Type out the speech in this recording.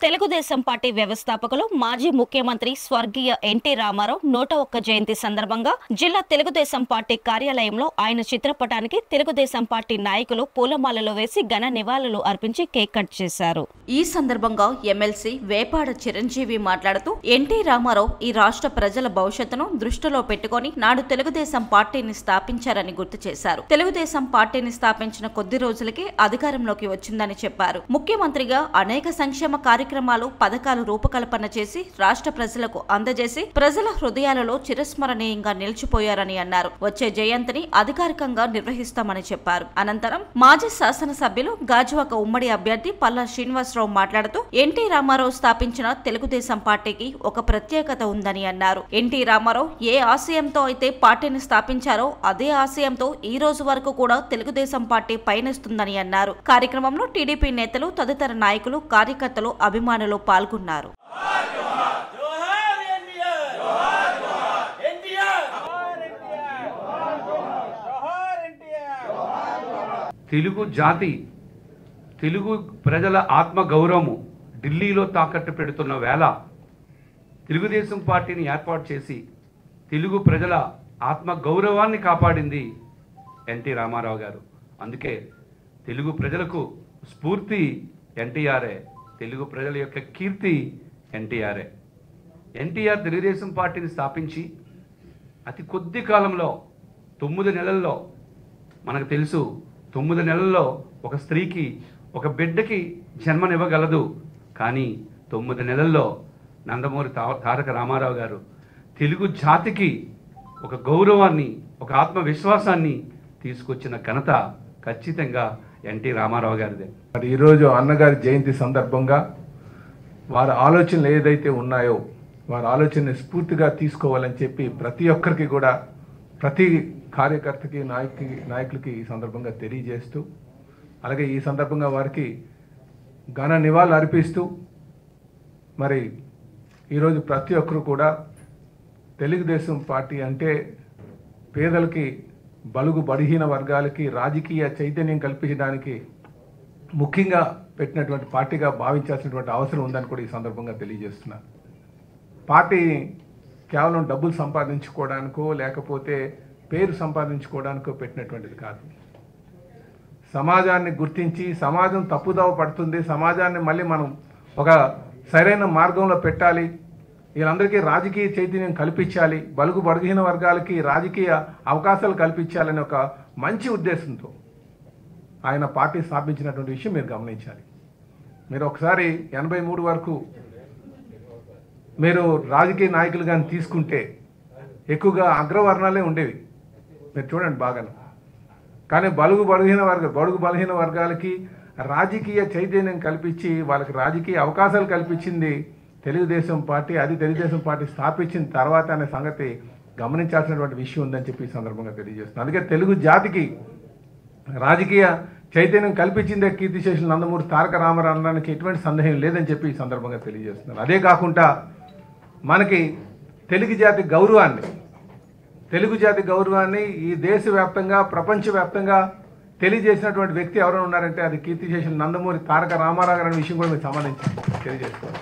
Telugu Desam party వ్యవస్థాపకులు మాజీ ముఖ్యమంత్రి స్వర్గీయ ఎన్టీ రామారావు 101 జయంతి సందర్భంగా జిల్లా తెలుగుదేశం పార్టీ కార్యాలయంలో ఆయన చిత్రపటానికి తెలుగుదేశం పార్టీ నాయకులు పూలమాలలు వేసి ఘన నివాళులు అర్పించి కేక్ కట్ చేశారు. ఈ సందర్భంగా ఎమ్మెల్సీ వేపాడ చిరంజీవి మాట్లాడుతూ ఎన్టీ రామారావు ఈ రాష్ట్ర ప్రజల భవిష్యత్తును దృష్టిలో పెట్టుకుని నాడు తెలుగుదేశం పార్టీని స్థాపించారని గుర్తు చేశారు. తెలుగుదేశం పార్టీని స్థాపించిన కొద్ది రోజులకే అధికారంలోకి వచ్చిందని చెప్పారు. ముఖ్యమంత్రిగా అనేక సంక్షేమ కార్యక్రమాలు పథకాలు రూపకల్పన చేసి రాష్ట్ర ప్రజలకు అందజేసి ప్రజల హృదయాలలో చిరస్మరణీయంగా నిలిచిపోయారని అన్నారు. వచ్చే జయంతిని అధికారికంగా నిర్వహిస్తామని చెప్పారు. అనంతరం మాజీ శాసనసభ్యులు గాజువాక ఉమ్మడి అభ్యర్థి పల్లా శ్రీనివాసరావు మాట్లాడుతూ ఎన్టీ రామారావు స్థాపించిన తెలుగుదేశం పార్టీకి ఒక ప్రత్యేకత ఉందని అన్నారు. ఎన్టీ రామారావు ఏ ఆశయంతో అయితే పార్టీని స్థాపించారో అదే ఆశయంతో ఈ రోజు వరకు కూడా తెలుగుదేశం పార్టీ పయనిస్తుందని అన్నారు. కార్యక్రమంలో టీడీపీ నేతలు తదితర నాయకులు కార్యకర్తలు అభిమానులు పాల్గొన్నారు. తెలుగు జాతి తెలుగు ప్రజల ఆత్మ గౌరవము ఢిల్లీలో తాకట్టు పెడుతున్న వేళ తెలుగుదేశం పార్టీని ఏర్పాటు చేసి తెలుగు ప్రజల ఆత్మ గౌరవాన్ని కాపాడింది ఎన్టీ రామారావు గారు. అందుకే తెలుగు ప్రజలకు స్ఫూర్తి ఎన్టీఆర్ఏ, తెలుగు ప్రజల యొక్క కీర్తి ఎన్టీఆర్ఏ. ఎన్టీఆర్ తెలుగుదేశం పార్టీని స్థాపించి అతి కొద్ది కాలంలో 9 నెలల్లో, మనకు తెలుసు 9 నెలల్లో ఒక స్త్రీకి ఒక బిడ్డకి జన్మనివ్వగలదు. కానీ 9 నెలల్లో నందమూరి తారక రామారావు గారు తెలుగు జాతికి ఒక గౌరవాన్ని, ఒక ఆత్మవిశ్వాసాన్ని తీసుకొచ్చిన ఘనత ఖచ్చితంగా ఎన్టీ రామారావు గారిదే. మరి ఈరోజు అన్నగారి జయంతి సందర్భంగా వారి ఆలోచనలు ఏదైతే ఉన్నాయో వారి ఆలోచనని స్ఫూర్తిగా తీసుకోవాలని చెప్పి ప్రతి ఒక్కరికి కూడా, ప్రతి కార్యకర్తకి నాయకులకి ఈ సందర్భంగా తెలియజేస్తూ, అలాగే ఈ సందర్భంగా వారికి ఘన నివాళులు అర్పిస్తూ, మరి ఈరోజు ప్రతి ఒక్కరు కూడా తెలుగుదేశం పార్టీ అంటే పేదలకి, బలుగు బలహీన వర్గాలకి రాజకీయ చైతన్యం కల్పించడానికి ముఖ్యంగా పెట్టినటువంటి పార్టీగా భావించాల్సినటువంటి అవసరం ఉందని కూడా ఈ సందర్భంగా తెలియజేస్తున్నారు. పార్టీ కేవలం డబ్బులు సంపాదించుకోవడానికో లేకపోతే పేరు సంపాదించుకోవడానికో పెట్టినటువంటిది కాదు. సమాజాన్ని గుర్తించి, సమాజం తప్పుదోవ పడుతుంది, సమాజాన్ని మళ్ళీ మనం ఒక సరైన మార్గంలో పెట్టాలి, వీళ్ళందరికీ రాజకీయ చైతన్యం కల్పించాలి, బలుగు బలహీన వర్గాలకి రాజకీయ అవకాశాలు కల్పించాలని ఒక మంచి ఉద్దేశంతో ఆయన పార్టీ స్థాపించినటువంటి విషయం మీరు గమనించాలి. మీరు ఒకసారి 83 వరకు మీరు రాజకీయ నాయకులు కానీ తీసుకుంటే ఎక్కువగా అగ్రవర్ణాలే ఉండేవి, మీరు చూడండి బాగాను. కానీ బడుగు బలహీన వర్గాలకి రాజకీయ చైతన్యం కల్పించి వాళ్ళకి రాజకీయ అవకాశాలు కల్పించింది తెలుగుదేశం పార్టీ. అది తెలుగుదేశం పార్టీ స్థాపించిన తర్వాత అనే సంగతి గమనించాల్సినటువంటి విషయం ఉందని చెప్పి ఈ సందర్భంగా తెలియజేస్తున్నాను. అందుకే తెలుగు జాతికి రాజకీయ చైతన్యం కల్పించిందే కీర్తిశేషులు నందమూరి తారక రామారావు అనడానికి ఎటువంటి సందేహం లేదని చెప్పి ఈ సందర్భంగా తెలియజేస్తున్నాను. అదే కాకుండా మనకి తెలుగు జాతి గౌరవాన్ని ఈ దేశవ్యాప్తంగా, ప్రపంచవ్యాప్తంగా తెలియజేసినటువంటి వ్యక్తి ఎవరైనా ఉన్నారంటే అది కీర్తిశేషులు నందమూరి తారక రామారావు గారి విషయం కూడా మీకు సంబంధించి తెలియజేస్తున్నాను.